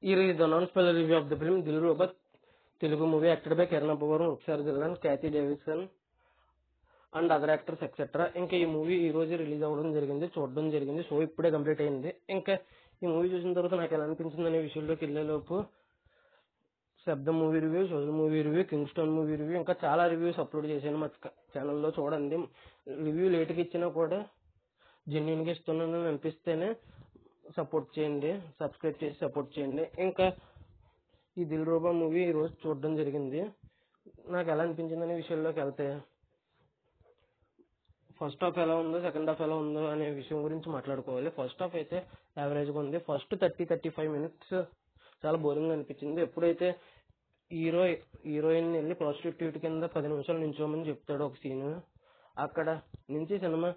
Here is the non-spoiler review of the film Dil Ruba, Telugu movie acted by Kiran Abavar, Ruksar Zillan, Kathy Davidson and other actors etcetera. ఇంకా ఈ movie ఈ రోజు release అవ్వడం జరిగింది, చూడడం జరిగింది. So ఇప్పుడే కంప్లీట్ అయింది. ఇంకా ఈ మూవీ చూసిన తర్వాత నాకు ఎలా అనిపించింది అనే విషయంలోకి వెళ్ళేలోపు శబ్దం మూవీ రివ్యూ, సోజల్ movie review, Kingston movie review, ఇంకా చాలా రివ్యూస్ అప్లోడ్ చేశాను మా ఛానల్లో. చూడండి, రివ్యూ లేట్గా ఇచ్చినా కూడా జెన్యున్గా ఇస్తున్నానని అనిపిస్తేనే సపోర్ట్ చేయండి, సబ్స్క్రైబ్ చేసి సపోర్ట్ చేయండి. ఇంకా ఈ దిల్ రూబా మూవీ ఈరోజు చూడడం జరిగింది. నాకు ఎలా అనిపించింది అనే విషయంలోకి వెళ్తే, ఫస్ట్ హాఫ్ ఎలా ఉందో సెకండ్ హాఫ్ ఎలా ఉందో అనే విషయం గురించి మాట్లాడుకోవాలి. ఫస్ట్ హాఫ్ అయితే యావరేజ్గా ఉంది. ఫస్ట్ 30-35 మినిట్స్ చాలా బోరింగ్ అనిపించింది. ఎప్పుడైతే హీరోయిన్ వెళ్ళి ప్రాస్టిట్యూట్ కింద 10 నిమిషాలు నించోమని చెప్తాడు ఒక సీన్, అక్కడ నుంచి సినిమా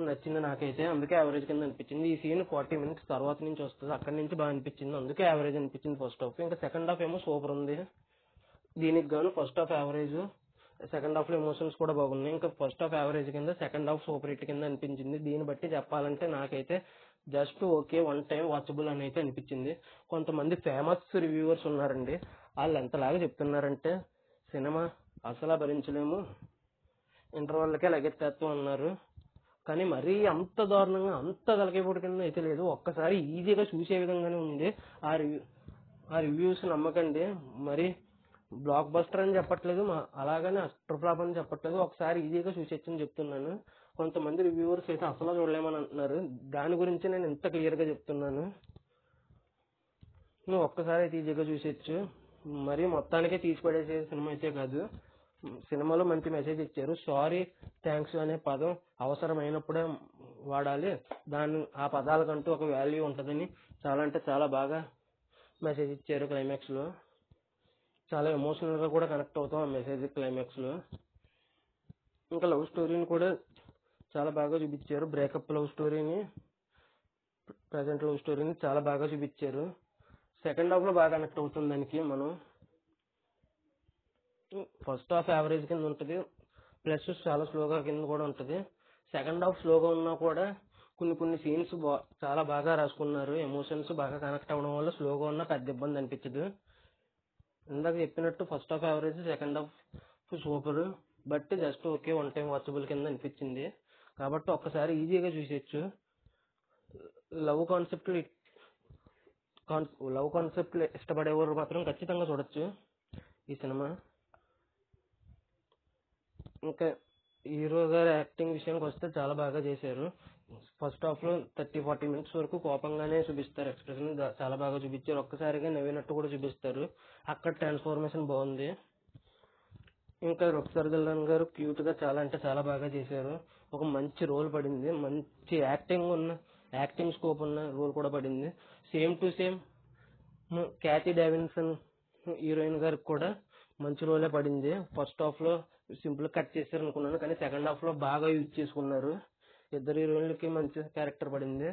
నచ్చింది నాకైతే, అందుకే యావరేజ్ కింద అనిపించింది. ఈ సీన్ 40 మినిట్స్ తర్వాత నుంచి వస్తుంది, అక్కడి నుంచి బాగా అనిపించింది, అందుకే యావరేజ్ అనిపించింది ఫస్ట్ హాఫ్. ఇంకా సెకండ్ హాఫ్ ఏమో సూపర్ ఉంది. దీనికి గాను first half average, second half లో ఎమోషన్స్ కూడా బాగున్నాయి. ఇంకా ఫస్ట్ హాఫ్ యావరేజ్ కింద, సెకండ్ హాఫ్ సూపర్ హిట్ కింద అనిపించింది. దీన్ని బట్టి చెప్పాలంటే నాకైతే just okay, one time watchable అని అయితే అనిపించింది. కొంతమంది ఫేమస్ రివ్యూవర్స్ ఉన్నారండి, వాళ్ళు ఎంతలాగా చెప్తున్నారంటే సినిమా అసలు భరించలేము, ఇంటర్వెల్కే లగెత్తేస్తాం అన్నారు. కానీ మరీ అంత దారుణంగా అంత తలకైపోటు కింద అయితే లేదు, ఒక్కసారి ఈజీగా చూసే విధంగానే ఉంది. ఆ రివ్యూస్ నమ్మకండి. మరి బ్లాక్ బస్టర్ అని చెప్పట్లేదు, అలాగని అస్టర్ ఫ్లాప్ అని చెప్పట్లేదు, ఒకసారి ఈజీగా చూసేచ్చని చెప్తున్నాను. కొంతమంది రివ్యూవర్స్ అయితే అసలు చూడలేమని అంటున్నారు, దాని గురించి నేను ఇంత క్లియర్గా చెప్తున్నాను. నువ్వు ఒక్కసారి అయితే ఈజీగా చూసేచ్చు, మరి మొత్తానికే తీసిపడేసే సినిమా అయితే కాదు. సినిమాలో మంచి మెసేజ్ ఇచ్చారు. సారీ, థ్యాంక్స్ అనే పదం అవసరమైనప్పుడే వాడాలి, ఆ పదాలకంటూ ఒక వాల్యూ ఉంటుందని చాలా అంటే చాలా బాగా మెసేజ్ ఇచ్చారు. క్లైమాక్స్ లో చాలా ఎమోషనల్ గా కూడా కనెక్ట్ అవుతాం ఆ మెసేజ్ క్లైమాక్స్ లో. ఇంకా లవ్ స్టోరీని కూడా చాలా బాగా చూపించారు. బ్రేకప్ లవ్ స్టోరీని, ప్రజెంట్ లవ్ స్టోరీని చాలా బాగా చూపించారు. సెకండ్ హాఫ్ లో బాగా కనెక్ట్ అవుతుంది దానికి మనం. ఫస్ట్ హాఫ్ యావరేజ్ కింద ఉంటుంది, ప్లస్ చాలా స్లోగా కింద కూడా ఉంటుంది. సెకండ్ హాఫ్ స్లోగా ఉన్నా కూడా కొన్ని సీన్స్ చాలా బాగా రాసుకున్నారు. ఎమోషన్స్ బాగా కనెక్ట్ అవ్వడం వల్ల స్లోగా ఉన్నా పెద్ద ఇబ్బంది అనిపించదు. ఇందాక చెప్పినట్టు first half average, second half super, but just okay, one time watchable కింద అనిపించింది. కాబట్టి ఒక్కసారి ఈజీగా చూసేయచ్చు. లవ్ కాన్సెప్ట్ ఇష్టపడేవారు మాత్రం ఖచ్చితంగా చూడొచ్చు ఈ సినిమా. ఇంకా హీరో గారి యాక్టింగ్ విషయానికి వస్తే చాలా బాగా చేశారు. ఫస్ట్ హాఫ్ లో 30-40 మినిట్స్ వరకు కోపంగానే చూపిస్తారు, ఎక్స్ప్రెషన్ చాలా బాగా చూపించారు. ఒక్కసారిగా నవ్వినట్టు కూడా చూపిస్తారు, అక్కడ ట్రాన్స్ఫర్మేషన్ బాగుంది. ఇంకా రుక్సార్ జిల్లాన్ గారు క్యూట్ గా చాలా అంటే చాలా బాగా చేశారు. ఒక మంచి రోల్ పడింది, మంచి యాక్టింగ్ స్కోప్ ఉన్న రోల్ కూడా పడింది. Same to same Cathy Davidson heroine గారికి కూడా మంచి రోలే పడింది. ఫస్ట్ హాఫ్ లో సింపుల్ కట్ చేశారు అనుకున్నాను, కానీ సెకండ్ హాఫ్ లో బాగా యూజ్ చేసుకున్నారు. ఇద్దరు హీరోయిన్లకి మంచి క్యారెక్టర్ పడింది.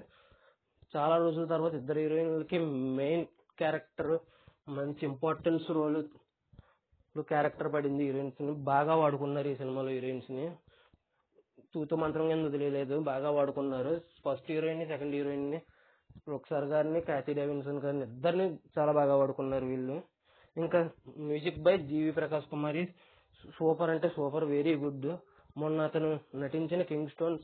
చాలా రోజుల తర్వాత ఇద్దరు హీరోయిన్లకి మెయిన్ క్యారెక్టర్, మంచి ఇంపార్టెన్స్ రోల్ క్యారెక్టర్ పడింది. హీరోయిన్స్ ని బాగా వాడుకున్నారు ఈ సినిమాలో. హీరోయిన్స్ ని తూతు మంత్రం కింద వదిలేదు, బాగా వాడుకున్నారు. ఫస్ట్ హీరోయిన్ ని, సెకండ్ హీరోయిన్ ని, రుక్సార్ గారిని, క్యాథీ డేవిడ్సన్ గారిని, ఇద్దరిని చాలా బాగా వాడుకున్నారు వీళ్ళు. ఇంకా మ్యూజిక్ బై జీవి ప్రకాష్ కుమారి సూపర్ అంటే సూపర్, వెరీ గుడ్. మొన్న అతను నటించిన కింగ్ స్టోన్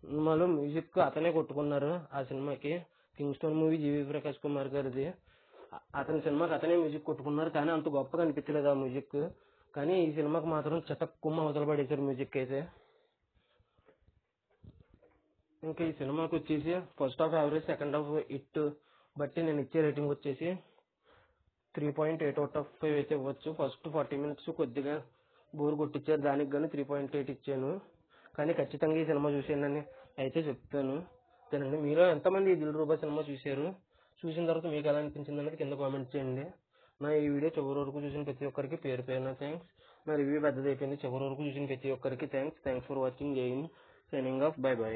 సినిమాలో మ్యూజిక్ అతనే కొట్టుకున్నారు. ఆ సినిమాకి కింగ్ స్టోన్ మూవీ జీవి ప్రకాష్ కుమార్ గారిది, అతని సినిమాకి అతనే మ్యూజిక్ కొట్టుకున్నారు, కానీ అంత గొప్పగా అనిపించలేదు ఆ మ్యూజిక్. కానీ ఈ సినిమాకి మాత్రం చటక్కుమ్మ అవతల పడేశారు మ్యూజిక్ అయితే. ఇంకా ఈ సినిమాకి వచ్చేసి first half average, second half hit బట్టి నేను ఇచ్చే రేటింగ్ వచ్చేసి 3.8/5 అయితే ఇవ్వచ్చు. ఫస్ట్ 40 మినిట్స్ కొద్దిగా బోర్ కొట్టించారు, దానికి గాను 3.8 ఇచ్చాను. కానీ ఖచ్చితంగా ఈ సినిమా చూసేయండి అయితే చెప్తాను. తినండి. మీలో ఎంతమంది ఈ దిల్ రూబా సినిమా చూశారు? చూసిన తర్వాత మీకు ఎలా అనిపించింది అనేది కింద కామెంట్ చేయండి. నా ఈ వీడియో చివరి వరకు చూసిన ప్రతి ఒక్కరికి పేరు పేరున థ్యాంక్స్. నా రివ్యూ పెద్దదైపోయింది, చివరి వరకు చూసిన ప్రతి ఒక్కరికి థ్యాంక్స్ ఫర్ వాచింగ్. జై హింద్, సైనింగ్ ఆఫ్, బై బై.